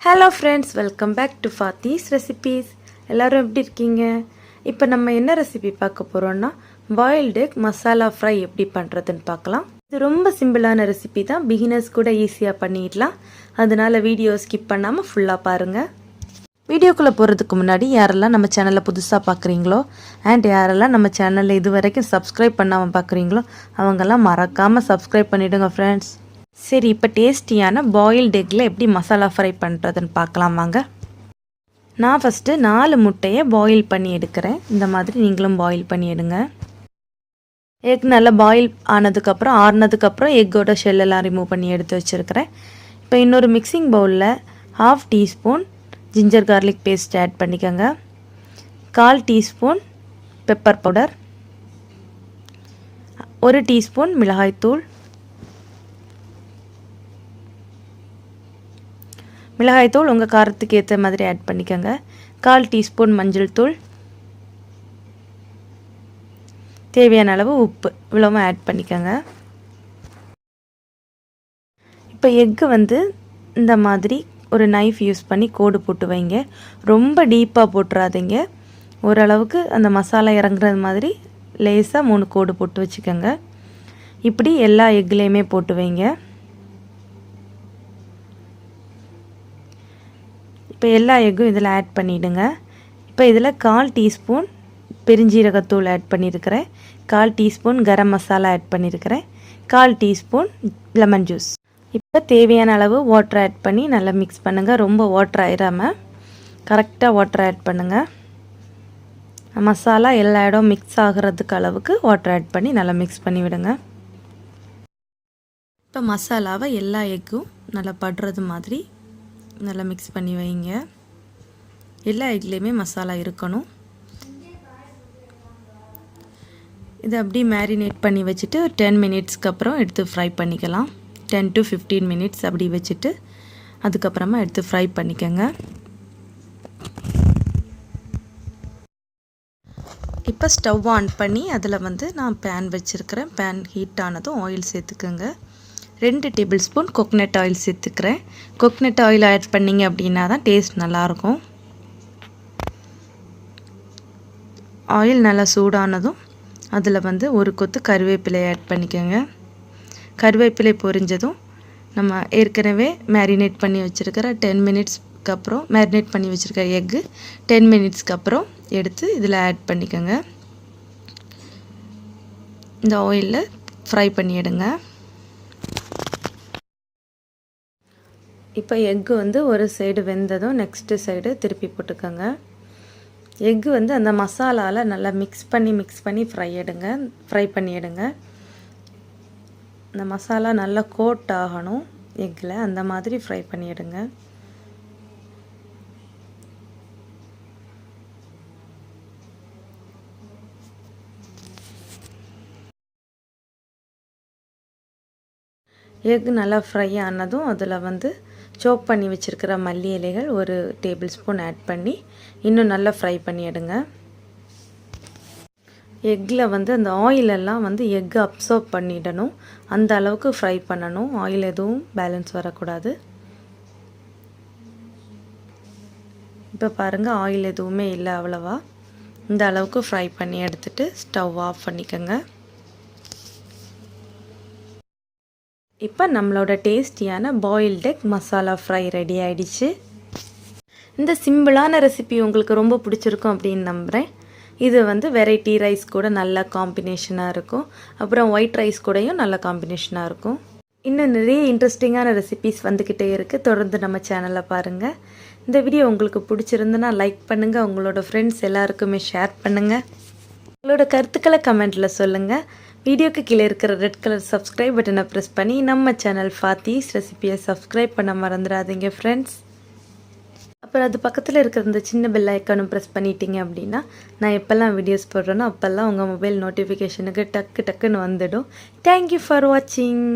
Hello friends, welcome back to Fathi's recipes. எல்லோரும் எப்படி இருக்கீங்க? இப்போ நம்ம என்ன ரெசிபி பார்க்க போகிறோன்னா பாயில்டு எக் மசாலா ஃப்ரை எப்படி பண்ணுறதுன்னு பார்க்கலாம். இது ரொம்ப சிம்பிளான ரெசிபி தான், பிகினர்ஸ் கூட ஈஸியாக பண்ணிடலாம். அதனால் வீடியோ ஸ்கிப் பண்ணாமல் ஃபுல்லாக பாருங்கள். வீடியோக்குள்ளே போகிறதுக்கு முன்னாடி யாரெல்லாம் நம்ம சேனலில் புதுசாக பார்க்குறீங்களோ அண்ட் யாரெல்லாம் நம்ம சேனலில் இது வரைக்கும் சப்ஸ்கிரைப் பண்ணாமல் பார்க்குறீங்களோ அவங்கெல்லாம் மறக்காமல் சப்ஸ்கிரைப் பண்ணிவிடுங்க ஃப்ரெண்ட்ஸ். சரி, இப்போ டேஸ்டியான பாயில்டு எக்கில் எப்படி மசாலா ஃப்ரை பண்ணுறதுன்னு பார்க்கலாம் வாங்க. நான் ஃபஸ்ட்டு 4 முட்டையை பாயில் பண்ணி எடுக்கிறேன். இந்த மாதிரி நீங்களும் பாயில் பண்ணி எடுங்க. எக் நல்லா பாயில் ஆனதுக்கப்புறம் ஆறுனதுக்கப்புறம் எக்கோட ஷெல்லெல்லாம் ரிமூவ் பண்ணி எடுத்து வச்சுருக்கிறேன். இப்போ இன்னொரு மிக்சிங் பவுலில் 1/2 teaspoon ginger garlic paste add பண்ணிக்கோங்க. 1/4 டீஸ்பூன் பெப்பர் பவுடர், 1 டீஸ்பூன் மிளகாய்த்தூள், மிளகாய்த்தூள் உங்கள் காரத்துக்கு ஏற்ற மாதிரி ஆட் பண்ணிக்கோங்க. 1/4 டீஸ்பூன் மஞ்சள் தூள், தேவையான அளவு உப்பு, இவ்வளவும் ஆட் பண்ணிக்கோங்க. இப்போ எக்கு இந்த மாதிரி ஒரு நைஃப் யூஸ் பண்ணி கோடு போட்டு வைங்க. ரொம்ப டீப்பாக போட்டுறாதீங்க. ஓரளவுக்கு அந்த மசாலா இறங்குறது மாதிரி லேசாக 3 கோடு போட்டு வச்சுக்கோங்க. இப்படி எல்லா எக்குலேயுமே போட்டு வைங்க. இப்போ எல்லா எக்கும் இதில் ஆட் பண்ணிவிடுங்க. இப்போ இதில் 1/4 டீஸ்பூன் பெருஞ்சீரகத்தூள் ஆட் பண்ணியிருக்கிறேன், 1/4 டீஸ்பூன் கரம் மசாலா ஆட் பண்ணியிருக்கிறேன், 1/4 டீஸ்பூன் லெமன் ஜூஸ். இப்போ தேவையான அளவு வாட்டர் ஆட் பண்ணி நல்லா மிக்ஸ் பண்ணுங்கள். ரொம்ப வாட்டர் ஆயிடாமல் கரெக்டாக வாட்டர் ஆட் பண்ணுங்கள். மசாலா எல்லா இடம் மிக்ஸ் ஆகிறதுக்கு அளவுக்கு வாட்டர் ஆட் பண்ணி நல்லா மிக்ஸ் பண்ணி விடுங்க. இப்போ மசாலாவை எல்லா எக்கும் நல்லா படுறது மாதிரி நல்லா மிக்ஸ் பண்ணி வைங்க. எல்லா எக்லேயுமே மசாலா இருக்கணும். இதை அப்படி மேரினேட் பண்ணி வச்சுட்டு 10 மினிட்ஸ்க்கு அப்புறம் எடுத்து ஃப்ரை பண்ணிக்கலாம். 10 to 15 மினிட்ஸ் அப்படி வச்சுட்டு அதுக்கப்புறமா எடுத்து ஃப்ரை பண்ணிக்கோங்க. இப்போ ஸ்டவ் ஆன் பண்ணி அதில் நான் பேன் வச்சுருக்கிறேன். பேன் ஹீட் ஆனதும் ஆயில் சேர்த்துக்கோங்க. 2 டேபிள் ஸ்பூன் கோகனட் ஆயில் சேர்த்துக்கிறேன். கோகனட் ஆயில் ஆட் பண்ணிங்க அப்படின்னா தான் டேஸ்ட் நல்லாயிருக்கும். ஆயில் நல்லா சூடானதும் அதில் ஒரு கொத்து கருவேப்பிலை ஆட் பண்ணிக்கோங்க. கருவேப்பிலை பொரிஞ்சதும் நம்ம ஏற்கனவே மேரினேட் பண்ணி வச்சுருக்கிற 10 மினிட்ஸ்க்கு அப்புறம் மேரினேட் பண்ணி வச்சுருக்க எக்கு 10 மினிட்ஸ்க்கு அப்புறம் எடுத்து இதில் ஆட் பண்ணிக்கோங்க. இந்த ஆயிலில் ஃப்ரை பண்ணி எடுங்க. இப்போ எக்கு ஒரு சைடு வெந்ததும் நெக்ஸ்ட்டு சைடு திருப்பி போட்டுக்கோங்க. எக்கு அந்த மசாலாவில் நல்லா மிக்ஸ் பண்ணி ஃப்ரை பண்ணி எடுங்க. அந்த மசாலா நல்லா கோட் ஆகணும் எக்கில், அந்த மாதிரி ஃப்ரை பண்ணி எடுங்க. எக் நல்லா ஃப்ரை ஆனதும் அதில் சோப் பண்ணி வச்சுருக்கிற மல்லி இலைகள் 1 டேபிள் ஸ்பூன் ஆட் பண்ணி இன்னும் நல்லா ஃப்ரை பண்ணி எடுங்க. எக்கில் அந்த ஆயிலெல்லாம் எக்கு அப்சர்வ் பண்ணிடணும். அந்த அளவுக்கு ஃப்ரை பண்ணணும். ஆயில் எதுவும் பேலன்ஸ் வரக்கூடாது. இப்போ பாருங்கள், ஆயில் எதுவுமே இல்லை அவ்வளவா. இந்த அளவுக்கு ஃப்ரை பண்ணி எடுத்துகிட்டு ஸ்டவ் ஆஃப் பண்ணிக்கோங்க. இப்போ நம்மளோட டேஸ்டியான boiled egg masala fry ready ஆகிடுச்சு. இந்த சிம்பிளான ரெசிபி உங்களுக்கு ரொம்ப பிடிச்சிருக்கும் அப்படின்னு நம்புகிறேன். இது வெரைட்டி ரைஸ் கூட நல்ல காம்பினேஷனாக இருக்கும். அப்புறம் ஒயிட் ரைஸ் கூடயும் நல்ல காம்பினேஷனாக இருக்கும். இன்னும் நிறைய இன்ட்ரெஸ்டிங்கான ரெசிபிஸ் வந்துக்கிட்டே இருக்குது. தொடர்ந்து நம்ம சேனலை பாருங்கள். இந்த வீடியோ உங்களுக்கு பிடிச்சிருந்துன்னா லைக் பண்ணுங்கள். உங்களோட ஃப்ரெண்ட்ஸ் எல்லாருக்குமே ஷேர் பண்ணுங்கள். உங்களோட கருத்துக்களை கமெண்ட்டில் சொல்லுங்கள். வீடியோக்கு கீழே இருக்கிற ரெட் கலர் சப்ஸ்கிரைப் பட்டனை ப்ரெஸ் பண்ணி நம்ம சேனல் ஃபாத்திஸ் ரெசிபியை சப்ஸ்கிரைப் பண்ண மறந்துடாதீங்க ஃப்ரெண்ட்ஸ். அப்புறம் அது பக்கத்தில் இருக்கிற இந்த சின்ன பெல் ஐக்கானும் ப்ரெஸ் பண்ணிட்டீங்க அப்படின்னா நான் எப்போல்லாம் வீடியோஸ் போடுறேனோ அப்போல்லாம் உங்கள் மொபைல் நோட்டிஃபிகேஷனுக்கு டக்குன்னு வந்துடும். தேங்க்யூ ஃபார் வாட்சிங்.